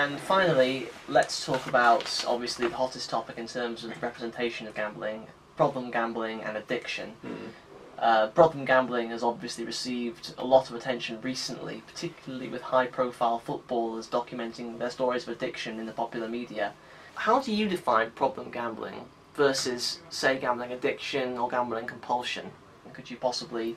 And finally, let's talk about, obviously, the hottest topic in terms of representation of gambling, problem gambling and addiction. Problem gambling has obviously received a lot of attention recently, particularly with high-profile footballers documenting their stories of addiction in the popular media. How do you define problem gambling versus, say, gambling addiction or gambling compulsion? Could you possibly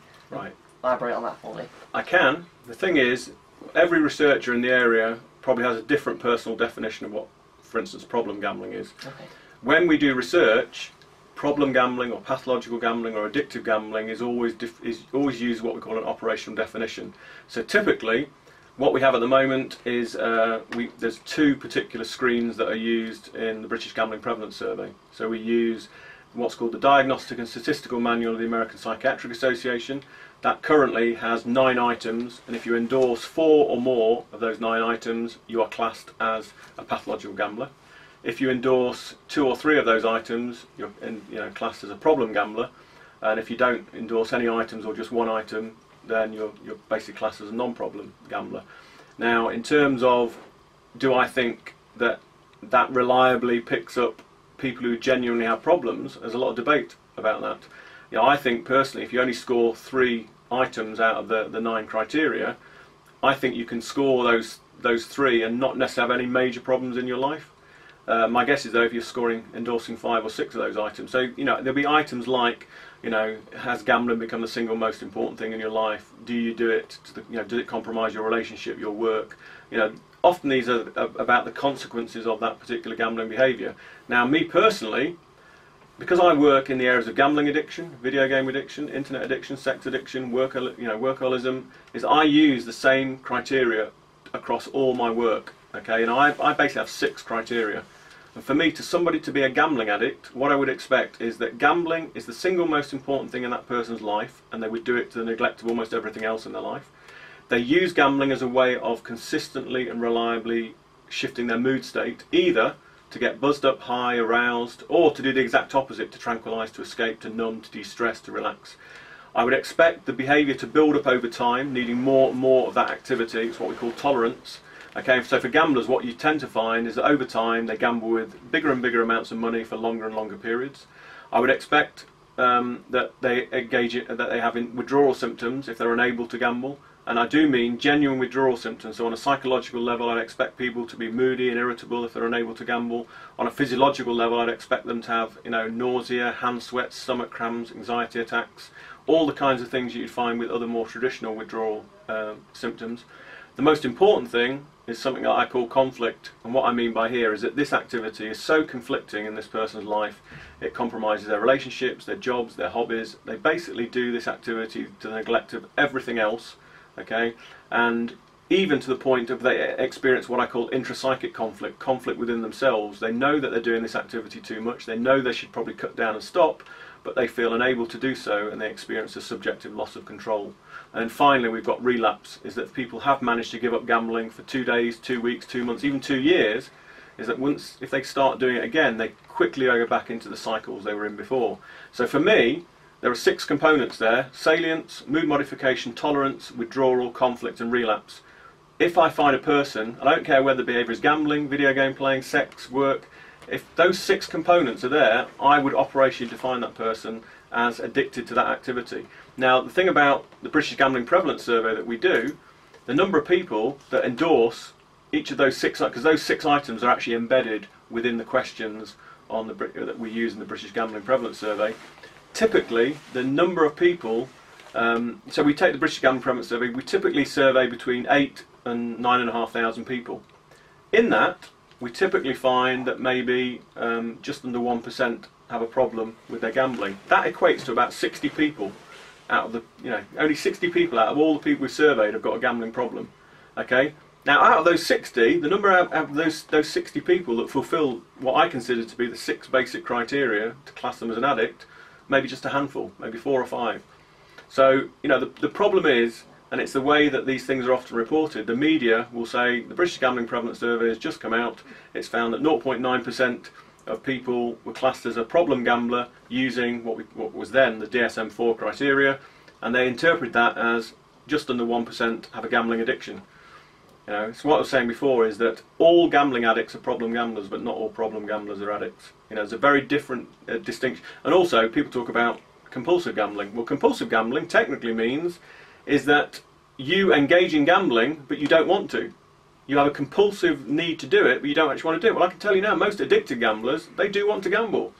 elaborate on that for me? I can. The thing is, every researcher in the area probably has a different personal definition of what, for instance, problem gambling is. Okay. When we do research, problem gambling or pathological gambling or addictive gambling is always used what we call an operational definition. So typically, what we have at the moment is there's two particular screens that are used in the British Gambling Prevalence Survey. So we use what's called the Diagnostic and Statistical Manual of the American Psychiatric Association. That currently has 9 items, and if you endorse 4 or more of those 9 items, you are classed as a pathological gambler. If you endorse 2 or 3 of those items, you're classed as a problem gambler, and if you don't endorse any items or just 1 item, then you're basically classed as a non-problem gambler. Now, in terms of, do I think that reliably picks up people who genuinely have problems? There's a lot of debate about that. I think personally, if you only score 3 items out of the 9 criteria, I think you can score those 3 and not necessarily have any major problems in your life. My guess is though, if you're endorsing 5 or 6 of those items, so there'll be items like, has gambling become the single most important thing in your life? Do you do it? Does it compromise your relationship, your work? Often these are about the consequences of that particular gambling behaviour. Now, me personally, because I work in the areas of gambling addiction, video game addiction, internet addiction, sex addiction, workaholism, is I use the same criteria across all my work. Okay, and I basically have 6 criteria. And for me, somebody to be a gambling addict, what I would expect is that gambling is the single most important thing in that person's life, and they would do it to the neglect of almost everything else in their life. They use gambling as a way of consistently and reliably shifting their mood state, either to get buzzed up, high, aroused, or to do the exact opposite, to tranquilise, to escape, to numb, to de-stress, to relax. I would expect the behaviour to build up over time, needing more and more of that activity. It's what we call tolerance. Okay, so for gamblers, what you tend to find is that over time they gamble with bigger and bigger amounts of money for longer and longer periods. I would expect that they have withdrawal symptoms if they're unable to gamble. And I do mean genuine withdrawal symptoms. So on a psychological level, I'd expect people to be moody and irritable if they're unable to gamble. On a physiological level, I'd expect them to have, nausea, hand sweats, stomach cramps, anxiety attacks, all the kinds of things you'd find with other more traditional withdrawal symptoms. The most important thing is something that I call conflict. And what I mean by here is that this activity is so conflicting in this person's life, it compromises their relationships, their jobs, their hobbies. They basically do this activity to the neglect of everything else. Okay, and even to the point of they experience what I call intrapsychic conflict within themselves. They know that they're doing this activity too much, they know they should probably cut down and stop, but they feel unable to do so, and they experience a subjective loss of control. And finally, we've got relapse, is that people have managed to give up gambling for 2 days, 2 weeks, 2 months, even 2 years, is that if they start doing it again, they quickly go back into the cycles they were in before. So for me, there are 6 components there: salience, mood modification, tolerance, withdrawal, conflict and relapse. If I find a person, I don't care whether the behaviour is gambling, video game playing, sex, work, if those 6 components are there, I would operationally define that person as addicted to that activity. Now, the thing about the British Gambling Prevalence Survey that we do, the number of people that endorse each of those 6, because those 6 items are actually embedded within the questions that we use in the British Gambling Prevalence Survey. Typically, the number of people, so we take the British Gambling Prevalence Survey, we typically survey between 8 and 9,500 people. In that, we typically find that maybe just under 1% have a problem with their gambling. That equates to about 60 people out of the, only 60 people out of all the people we surveyed have got a gambling problem. Okay? Now, out of those 60, the number of those 60 people that fulfil what I consider to be the 6 basic criteria to class them as an addict, maybe just a handful, maybe 4 or 5. So, the problem is, and it's the way that these things are often reported, the media will say, the British Gambling Prevalence Survey has just come out, it's found that 0.9% of people were classed as a problem gambler using what was then the DSM-4 criteria, and they interpret that as just under 1% have a gambling addiction. You know, so what I was saying before is that all gambling addicts are problem gamblers, but not all problem gamblers are addicts. You know, there's a very different distinction. And also, people talk about compulsive gambling. Well, compulsive gambling technically means is that you engage in gambling, but you don't want to. You have a compulsive need to do it, but you don't actually want to do it. Well, I can tell you now, most addicted gamblers, they do want to gamble.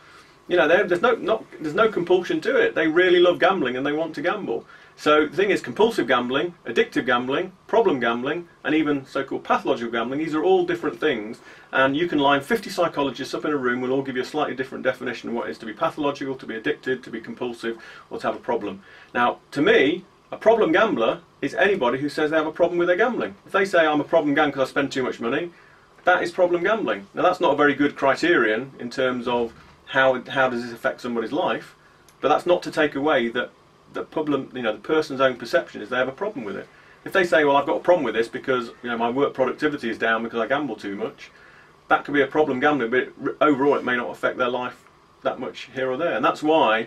You know, there's no compulsion to it. They really love gambling and they want to gamble. So the thing is, compulsive gambling, addictive gambling, problem gambling, and even so-called pathological gambling, these are all different things. And you can line 50 psychologists up in a room, will all give you a slightly different definition of what it is to be pathological, to be addicted, to be compulsive, or to have a problem. Now, to me, a problem gambler is anybody who says they have a problem with their gambling. If they say, I'm a problem gambler because I spend too much money, that is problem gambling. Now, that's not a very good criterion in terms of how does this affect somebody's life, but that's not to take away that the problem, you know, the person's own perception is they have a problem with it. If they say, well, I've got a problem with this because, you know, my work productivity is down because I gamble too much, that could be a problem gambling, but overall it may not affect their life that much here or there. And that's why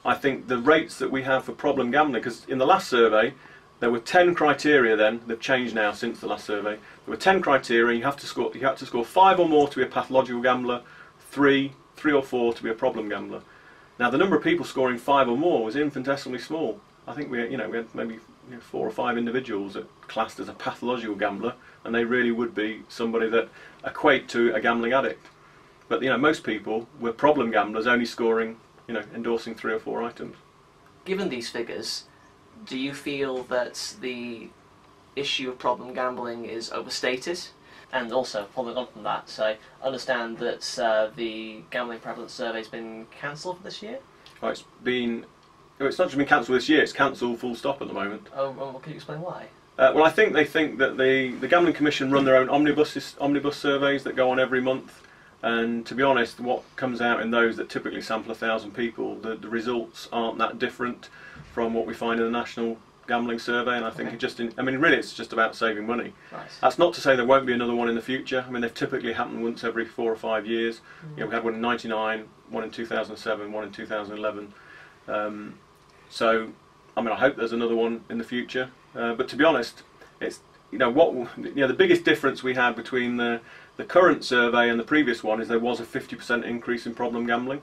I think the rates that we have for problem gambling, because in the last survey there were 10 criteria then, they've changed now since the last survey, there were 10 criteria, you have to score 5 or more to be a pathological gambler, 3 or 4 to be a problem gambler. Now, the number of people scoring 5 or more was infinitesimally small. I think we had maybe 4 or 5 individuals that classed as a pathological gambler, and they really would be somebody that equate to a gambling addict. But you know, most people were problem gamblers, only scoring, you know, endorsing 3 or 4 items. Given these figures, do you feel that the issue of problem gambling is overstated? And also, following on from that, so I understand that the gambling prevalence survey has been cancelled for this year? Oh, it's not just been cancelled this year, it's cancelled full stop at the moment. Oh, well, can you explain why? Well, I think they think that the Gambling Commission run their own omnibus surveys that go on every month, and to be honest, what comes out in those that typically sample 1,000 people, the results aren't that different from what we find in the National Gambling Survey, and I think really it's just about saving money. Nice. That's not to say there won't be another one in the future. I mean, they've typically happened once every 4 or 5 years. You know, we had one in '99, one in 2007, one in 2011. So, I mean, I hope there's another one in the future. But to be honest, it's the biggest difference we had between the current survey and the previous one is there was a 50% increase in problem gambling.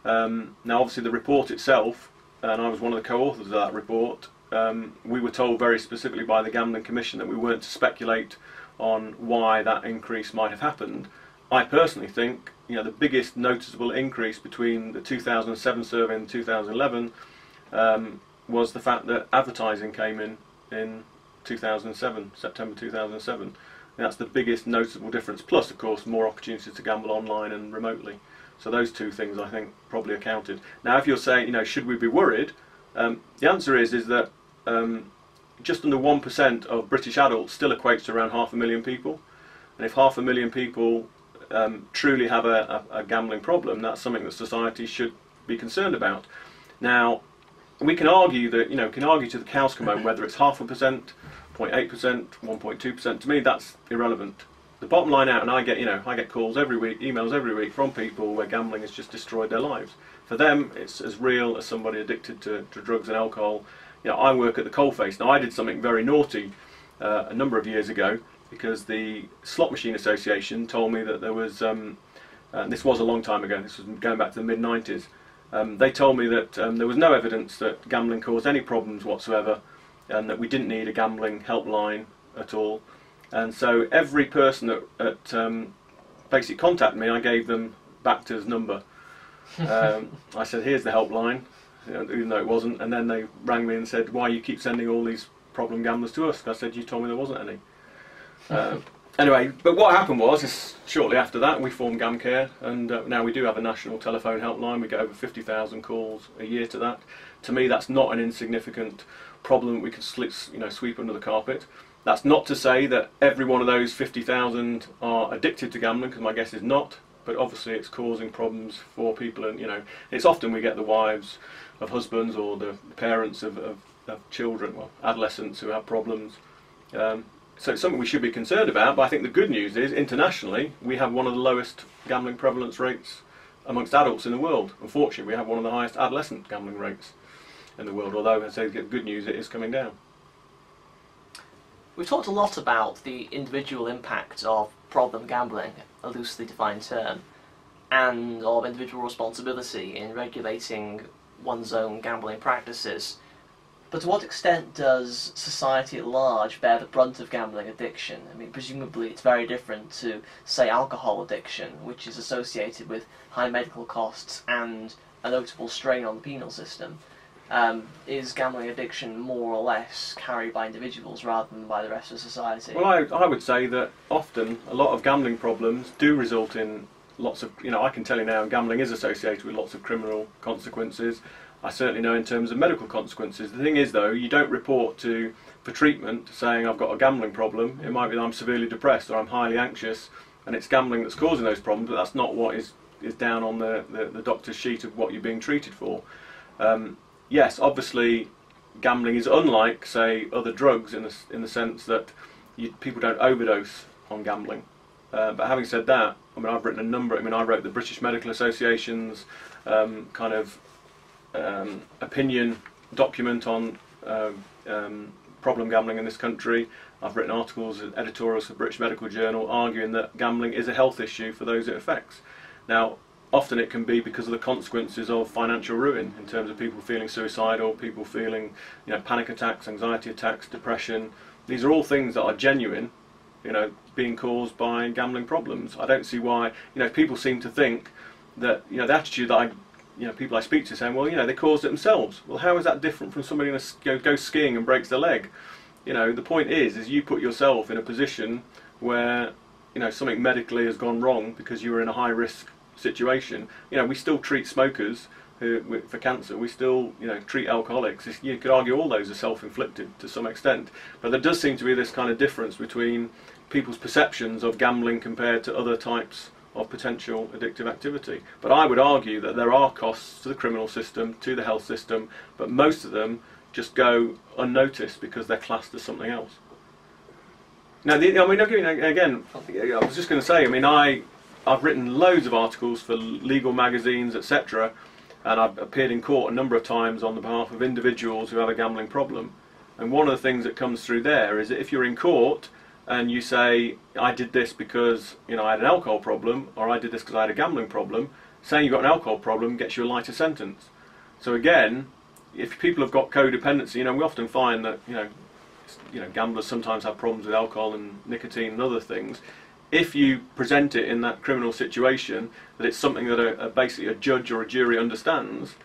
Now, obviously, the report itself, and I was one of the co-authors of that report. We were told very specifically by the Gambling Commission that we weren't to speculate on why that increase might have happened. I personally think, you know, the biggest noticeable increase between the 2007 survey and 2011 was the fact that advertising came in 2007, September 2007. And that's the biggest noticeable difference. Plus, of course, more opportunities to gamble online and remotely. So those two things, I think, probably accounted. Now, if you're saying, you know, should we be worried? The answer is that just under 1% of British adults still equates to around 500,000 people, and if 500,000 people truly have a gambling problem, that's something that society should be concerned about. Now, we can argue that, you know, to the cows come home whether it's 0.5%, 0.8%, 1.2%. To me, that's irrelevant. The bottom line out, and I get calls every week, emails every week from people where gambling has just destroyed their lives. For them, it's as real as somebody addicted to drugs and alcohol. You know, I work at the coalface. Now, I did something very naughty a number of years ago because the Slot Machine Association told me that there was, and this was a long time ago, this was going back to the mid-90s, they told me that there was no evidence that gambling caused any problems whatsoever and that we didn't need a gambling helpline at all. And so every person that basically contacted me, I gave them Bacter's number. I said, here's the helpline, even though it wasn't, and then they rang me and said, why you keep sending all these problem gamblers to us? I said, you told me there wasn't any. Anyway, but what happened was, shortly after that, we formed GamCare, and now we do have a national telephone helpline. We get over 50,000 calls a year to that. To me, that's not an insignificant problem we can sweep under the carpet. That's not to say that every one of those 50,000 are addicted to gambling, because my guess is not. But obviously it's causing problems for people, and it's often we get the wives of husbands or the parents of children, well, adolescents who have problems. So it's something we should be concerned about, but I think the good news is internationally we have one of the lowest gambling prevalence rates amongst adults in the world. Unfortunately, we have one of the highest adolescent gambling rates in the world, although I say the good news, it is coming down. We've talked a lot about the individual impact of problem gambling, a loosely defined term, and of individual responsibility in regulating one's own gambling practices. But to what extent does society at large bear the brunt of gambling addiction? I mean, presumably it's very different to, say, alcohol addiction, which is associated with high medical costs and a notable strain on the penal system. Is gambling addiction more or less carried by individuals rather than by the rest of society? Well, I would say that often a lot of gambling problems do result in lots of, I can tell you now, gambling is associated with lots of criminal consequences. I certainly know in terms of medical consequences. The thing is, though, you don't report for treatment saying I've got a gambling problem. It might be that I'm severely depressed or I'm highly anxious and it's gambling that's causing those problems, but that's not what is down on the doctor's sheet of what you're being treated for. Yes, obviously gambling is unlike, say, other drugs in the sense that people don't overdose on gambling. But having said that, I mean, I've written a number. I mean, I wrote the British Medical Association's opinion document on problem gambling in this country. I've written articles and editorials for British Medical Journal arguing that gambling is a health issue for those it affects. Now, often it can be because of the consequences of financial ruin in terms of people feeling suicidal, people feeling, panic attacks, anxiety attacks, depression. These are all things that are genuine, being caused by gambling problems. I don't see why, people seem to think that, the attitude that people I speak to saying, well, they caused it themselves. Well, how is that different from somebody who goes skiing and breaks their leg? The point is you put yourself in a position where, something medically has gone wrong because you were in a high risk situation. We still treat smokers for cancer. We still, treat alcoholics. You could argue all those are self-inflicted to some extent. But there does seem to be this kind of difference between people's perceptions of gambling compared to other types of potential addictive activity. But I would argue that there are costs to the criminal system, to the health system, but most of them just go unnoticed because they're classed as something else. Now, again, I was just going to say, I've written loads of articles for legal magazines, etc., and I've appeared in court a number of times on the behalf of individuals who have a gambling problem. And one of the things that comes through there is that if you're in court and you say, I did this because I had an alcohol problem, or I did this because I had a gambling problem, saying you've got an alcohol problem gets you a lighter sentence. So again, if people have got codependency, we often find that gamblers sometimes have problems with alcohol and nicotine and other things. If you present it in that criminal situation, that it's something that basically a judge or a jury understands,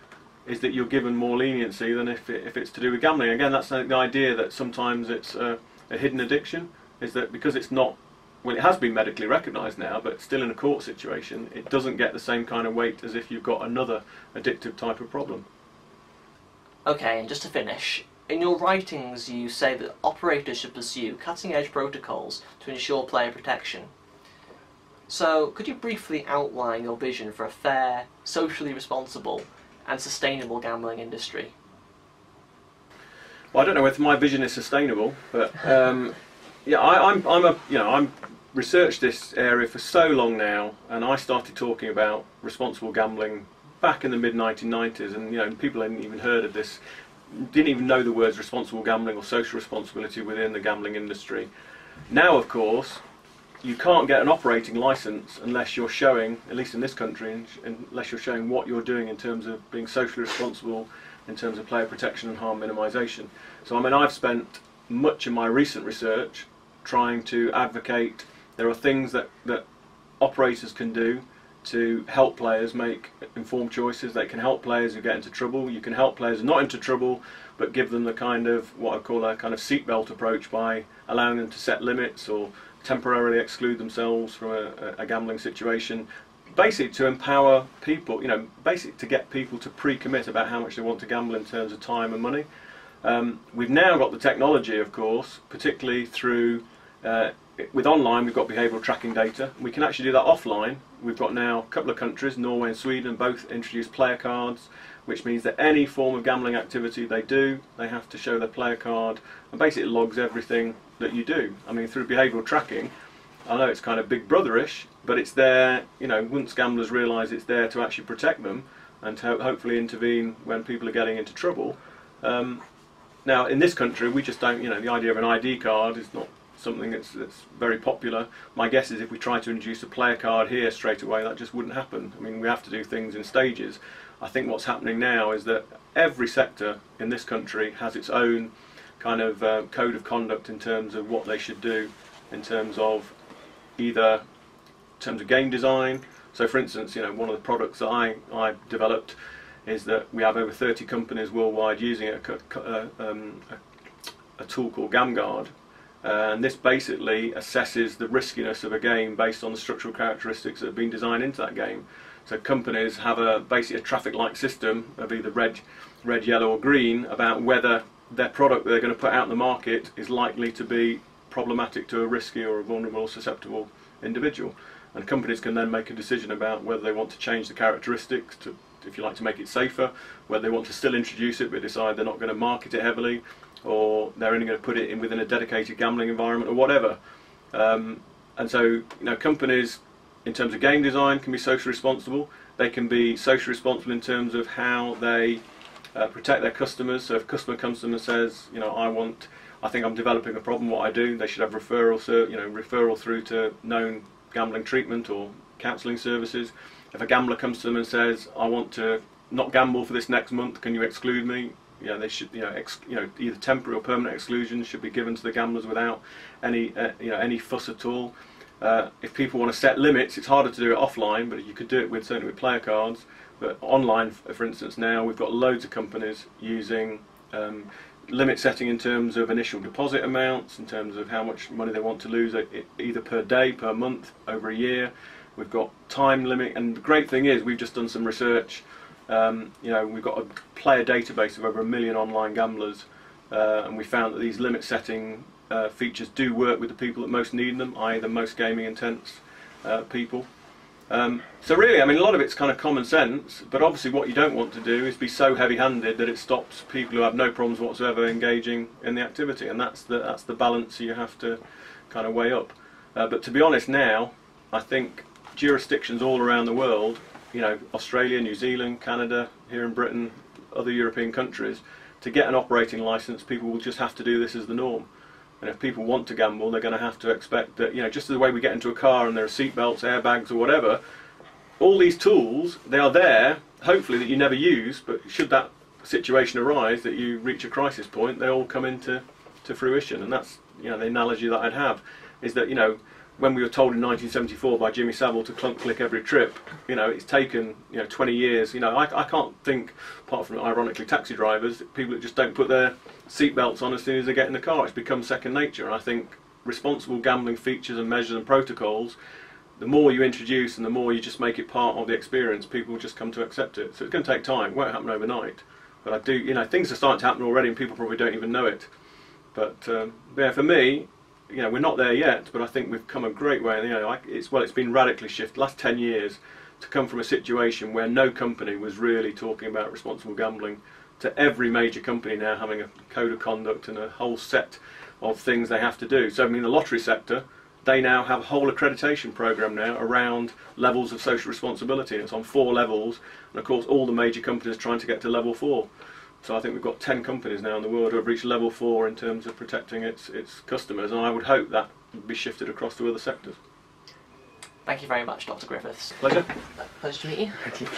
is that you're given more leniency than if it's to do with gambling. Again, that's the idea that sometimes it's a hidden addiction, is that because it's not, well, it has been medically recognised now, but still in a court situation, it doesn't get the same kind of weight as if you've got another addictive type of problem. Okay, and just to finish, in your writings you say that operators should pursue cutting-edge protocols to ensure player protection. So, could you briefly outline your vision for a fair, socially responsible and sustainable gambling industry? Well, I don't know whether my vision is sustainable, but yeah, I'm researched this area for so long now, and I started talking about responsible gambling back in the mid-1990s, and people hadn't even heard of this, didn't even know the words responsible gambling or social responsibility within the gambling industry. Now, of course, you can't get an operating license unless you're showing, at least in this country, unless you're showing what you're doing in terms of being socially responsible, in terms of player protection and harm minimisation. So I've spent much of my recent research trying to advocate there are things that operators can do to help players make informed choices. They can help players who get into trouble. You can help players not into trouble, but give them the kind of, what I call a kind of seatbelt approach, by allowing them to set limits or temporarily exclude themselves from a gambling situation, basically to empower people, basically to get people to pre-commit about how much they want to gamble in terms of time and money. We've now got the technology, of course, particularly through, with online we've got behavioural tracking data. We can actually do that offline. We've got now a couple of countries, Norway and Sweden, both introduced player cards, which means that any form of gambling activity they do, they have to show their player card, and basically it logs everything that you do. Through behavioural tracking, I know it's kind of Big Brother-ish, but it's there, once gamblers realise it's there to actually protect them and to hopefully intervene when people are getting into trouble. Now, in this country, we just don't, the idea of an ID card is not something that's very popular. My guess is if we try to introduce a player card here straight away, that just wouldn't happen. I mean, we have to do things in stages. I think what's happening now is that every sector in this country has its own kind of code of conduct in terms of what they should do, in terms of game design. So for instance, one of the products that I developed is that we have over 30 companies worldwide using a tool called GamGuard. And this basically assesses the riskiness of a game based on the structural characteristics that have been designed into that game. So companies have basically a traffic light system of either red, yellow or green about whether their product that they're going to put out in the market is likely to be problematic to a risky or a vulnerable or susceptible individual. And companies can then make a decision about whether they want to change the characteristics to, if you like, to make it safer, whether they want to still introduce it but decide they're not going to market it heavily, or they're only going to put it in within a dedicated gambling environment or whatever. And so, companies in terms of game design can be socially responsible. They can be socially responsible in terms of how they protect their customers. So if a customer comes to them and says, I think I'm developing a problem, what I do, they should have referral through to known gambling treatment or counselling services. If a gambler comes to them and says, I want to not gamble for this next month, can you exclude me? They should, either temporary or permanent exclusions should be given to the gamblers without any fuss at all. If people want to set limits, it's harder to do it offline, but you could do it certainly with player cards. But online, for instance, now we've got loads of companies using limit setting in terms of initial deposit amounts, in terms of how much money they want to lose either per day, per month, over a year. We've got time limit, and the great thing is we've just done some research. We've got a player database of over 1 million online gamblers, and we found that these limit setting features do work with the people that most need them, i.e. the most gaming intense people. So really, a lot of it's kind of common sense, but obviously what you don't want to do is be so heavy-handed that it stops people who have no problems whatsoever engaging in the activity, and that's the balance you have to kind of weigh up. But to be honest now, I think jurisdictions all around the world, Australia, New Zealand, Canada, here in Britain, other European countries, to get an operating licence, people will just have to do this as the norm. And if people want to gamble, they're going to have to expect that, just the way we get into a car and there are seat belts, airbags or whatever, all these tools, they are there, hopefully that you never use, but should that situation arise, that you reach a crisis point, they all come into fruition. And that's, the analogy that I'd have, is that, when we were told in 1974 by Jimmy Savile to click every trip, it's taken 20 years. I can't think, apart from ironically taxi drivers, people that just don't put their seatbelts on as soon as they get in the car. It's become second nature. And I think responsible gambling features and measures and protocols, the more you introduce and the more you just make it part of the experience, people will just come to accept it. So it's going to take time. It won't happen overnight. But I do, things are starting to happen already and people probably don't even know it. But yeah, for me, we're not there yet, but I think we've come a great way. It's been radically shifted. Last 10 years to come from a situation where no company was really talking about responsible gambling to every major company now having a code of conduct and a whole set of things they have to do. So the lottery sector, they now have a whole accreditation program now around levels of social responsibility. It's on 4 levels, and of course all the major companies are trying to get to level 4. So I think we've got 10 companies now in the world who have reached level 4 in terms of protecting its customers, and I would hope that would be shifted across to other sectors. Thank you very much, Dr Griffiths. Pleasure. Pleasure to meet you. Thank you.